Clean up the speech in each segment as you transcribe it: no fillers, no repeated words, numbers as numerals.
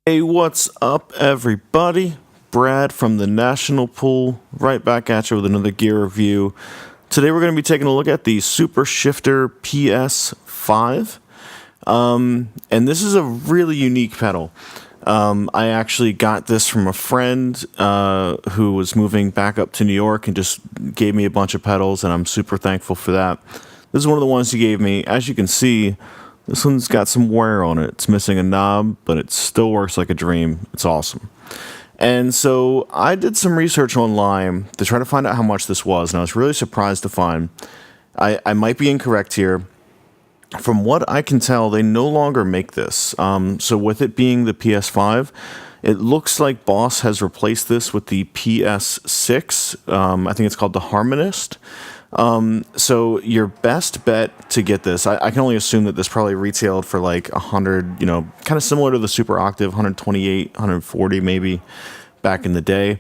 Hey, what's up, everybody? Brad from the National Pool, right back at you with another gear review. Today, we're going to be taking a look at the Super Shifter PS-5. And this is a really unique pedal. I actually got this from a friend who was moving back up to New York and just gave me a bunch of pedals, and I'm super thankful for that. This is one of the ones he gave me. As you can see, this one's got some wear on it. It's missing a knob, but it still works like a dream. It's awesome. And so I did some research online to try to find out how much this was, and I was really surprised to find I might be incorrect here. From what I can tell, they no longer make this. So with it being the PS5, it looks like Boss has replaced this with the PS6. I think it's called the Harmonist. So your best bet to get this, I can only assume that this probably retailed for like 100, kind of similar to the Super Octave, 128, 140 maybe back in the day.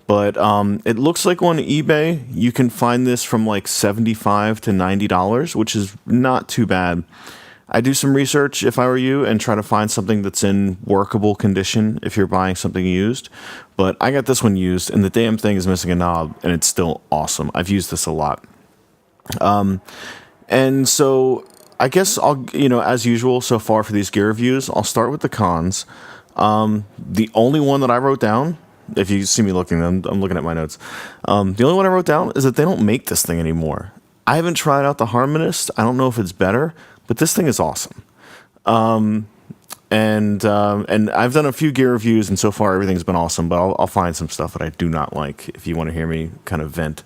But it looks like on eBay, you can find this from like $75 to $90, which is not too bad. I do some research if I were you and try to find something that's in workable condition if you're buying something used. But I got this one used, and the damn thing is missing a knob, and it's still awesome. I've used this a lot. And so I guess I'll, as usual so far for these gear reviews, I'll start with the cons. The only one that I wrote down, if you see me looking, I'm looking at my notes. The only one I wrote down is that they don't make this thing anymore. I haven't tried out the Harmonist. I don't know if it's better, but this thing is awesome. And I've done a few gear reviews, and so far everything's been awesome, but I'll find some stuff that I do not like if you want to hear me kind of vent.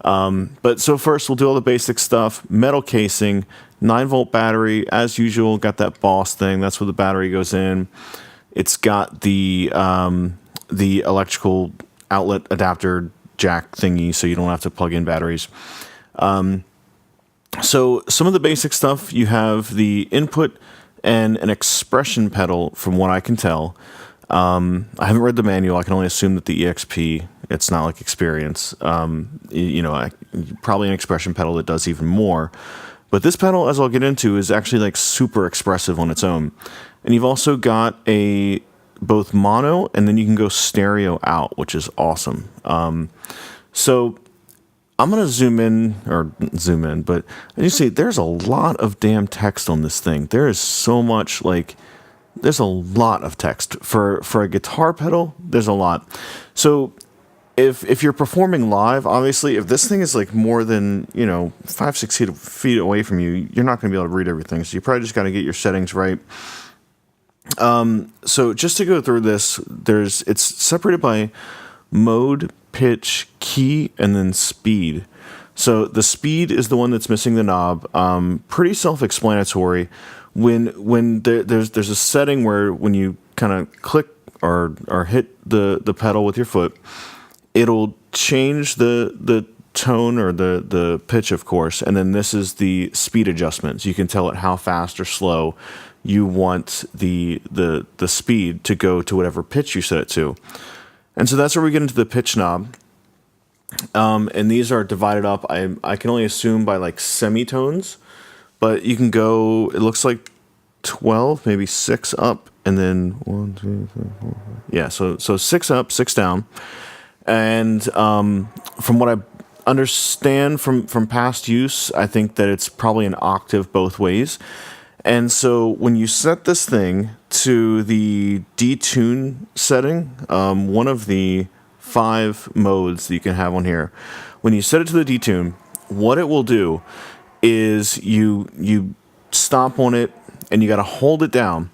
But so first we'll do all the basic stuff. Metal casing, 9-volt battery, as usual, got that Boss thing. That's where the battery goes in. It's got the electrical outlet adapter jack thingy, so you don't have to plug in batteries. So some of the basic stuff, you have the input and an expression pedal, from what I can tell. I haven't read the manual. I can only assume that the EXP, it's not like Experience. Probably an expression pedal that does even more. But this pedal, as I'll get into, is actually like super expressive on its own. And you've also got both mono, and then you can go stereo out, which is awesome. So I'm going to zoom in, but as you see, there's a lot of damn text on this thing. There is so much, there's a lot of text. For a guitar pedal, there's a lot. So if you're performing live, obviously, if this thing is like more than, 5-6 feet away from you, you're not going to be able to read everything. So you probably just got to get your settings right. So just to go through this, it's separated by mode, pitch, key, and then speed. So the speed is the one that's missing the knob. Pretty self-explanatory. When there's a setting where when you kind of click or hit the pedal with your foot, it'll change the tone or the pitch, of course, and then this is the speed adjustments. You can tell it how fast or slow you want the speed to go to whatever pitch you set it to. And so that's where we get into the pitch knob. And these are divided up, I can only assume, by like semitones, but you can go, it looks like 12, maybe 6 up, and then 1, 2, 3, 4, 5. Yeah, so 6 up, 6 down. And from what I understand from past use, I think that it's probably an octave both ways. And so when you set this thing to the Detune setting, one of the 5 modes that you can have on here, when you set it to the Detune, what it will do is you stop on it and you got to hold it down.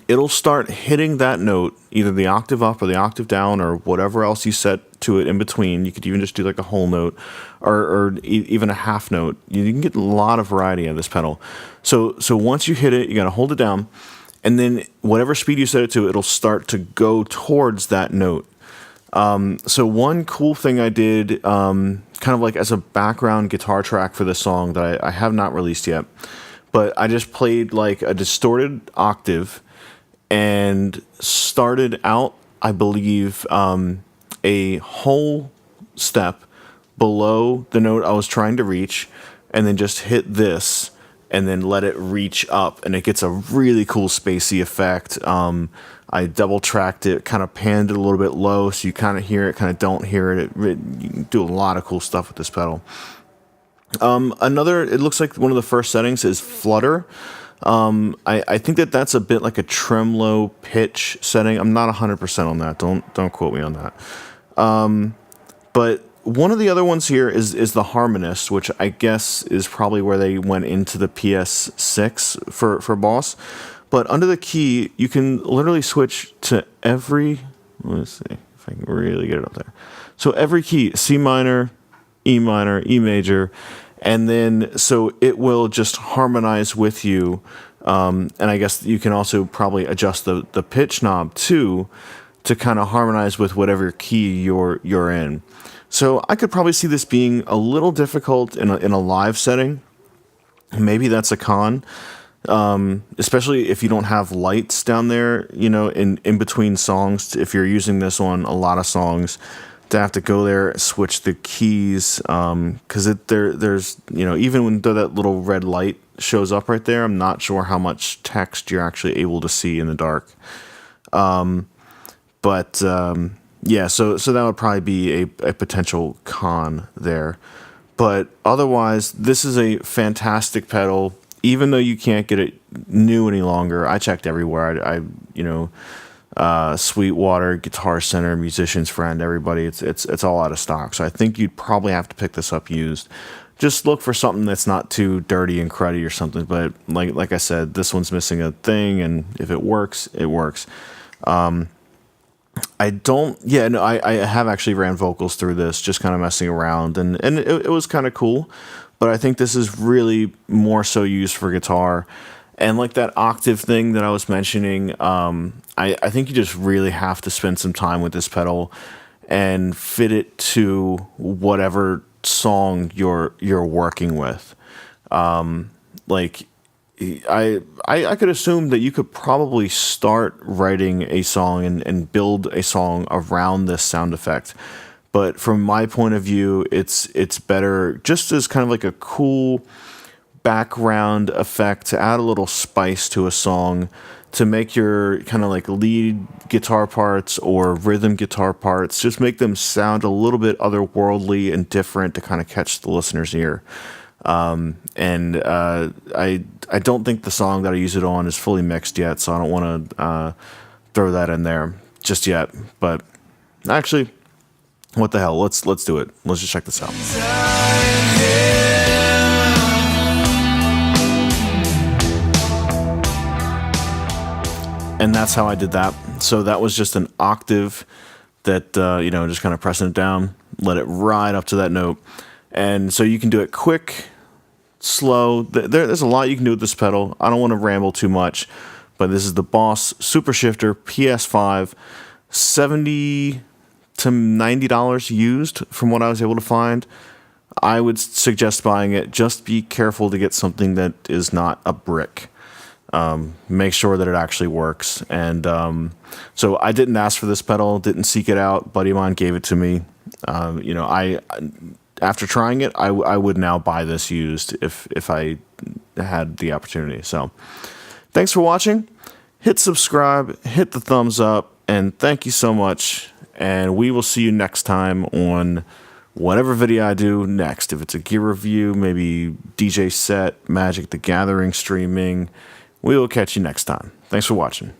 It'll start hitting that note, either the octave up or the octave down or whatever else you set to it in between. You could even just do like a whole note or even a half note. You can get a lot of variety out of this pedal. So once you hit it, you got to hold it down, and then whatever speed you set it to, it'll start to go towards that note. So one cool thing I did, kind of like as a background guitar track for this song that I have not released yet, but I just played like a distorted octave and started out, I believe, a whole step below the note I was trying to reach, and then just hit this and then let it reach up, and it gets a really cool spacey effect. I double tracked it, kind of panned it a little bit low, so you kind of hear it, kind of don't hear it. You can do a lot of cool stuff with this pedal. It looks like one of the first settings is flutter. I think that's a bit like a tremolo pitch setting. I'm not 100% on that. Don't quote me on that. But one of the other ones here is the Harmonist, which I guess is probably where they went into the PS-6 for Boss. But under the key, you can literally switch to every... Let's see if I can really get it up there. So every key, C minor, E major, and then so it will just harmonize with you. And I guess you can also probably adjust the pitch knob too to kind of harmonize with whatever key you're in. So I could probably see this being a little difficult in a live setting. Maybe that's a con. Especially if you don't have lights down there, you know, in between songs. If you're using this on a lot of songs, to have to go there, switch the keys, because there's, you know, even when that little red light shows up right there, I'm not sure how much text you're actually able to see in the dark. Yeah, so that would probably be a potential con there. But otherwise, this is a fantastic pedal. Even though you can't get it new any longer, I checked everywhere. Sweetwater, Guitar Center, Musician's Friend, everybody, it's all out of stock. So I think you'd probably have to pick this up used. Just look for something that's not too dirty and cruddy or something. But like I said, this one's missing a thing, and if it works, it works. I have actually ran vocals through this, just kind of messing around, and it was kind of cool. But I think this is really more so used for guitar. And like that octave thing that I was mentioning, I think you just really have to spend some time with this pedal and fit it to whatever song you're working with. I could assume that you could probably start writing a song and build a song around this sound effect. But from my point of view, it's better just as kind of like a cool background effect to add a little spice to a song, to make your kind of like lead guitar parts or rhythm guitar parts, just make them sound a little bit otherworldly and different to kind of catch the listener's ear. I don't think the song that I use it on is fully mixed yet, so I don't want to throw that in there just yet. But actually, what the hell? Let's do it. Let's just check this out. And that's how I did that. So that was just an octave that, just kind of pressing it down, let it ride up to that note. And so you can do it quick, slow. There's a lot you can do with this pedal. I don't want to ramble too much, but this is the Boss Super Shifter PS-5, $70 to $90 used from what I was able to find. I would suggest buying it. Just be careful to get something that is not a brick. Make sure that it actually works. And so I didn't ask for this pedal, didn't seek it out. Buddy of mine gave it to me. After trying it, I would now buy this used if I had the opportunity. So thanks for watching. Hit subscribe, hit the thumbs up, and thank you so much. And we will see you next time on whatever video I do next. If it's a gear review, maybe DJ set, Magic the Gathering streaming, we will catch you next time. Thanks for watching.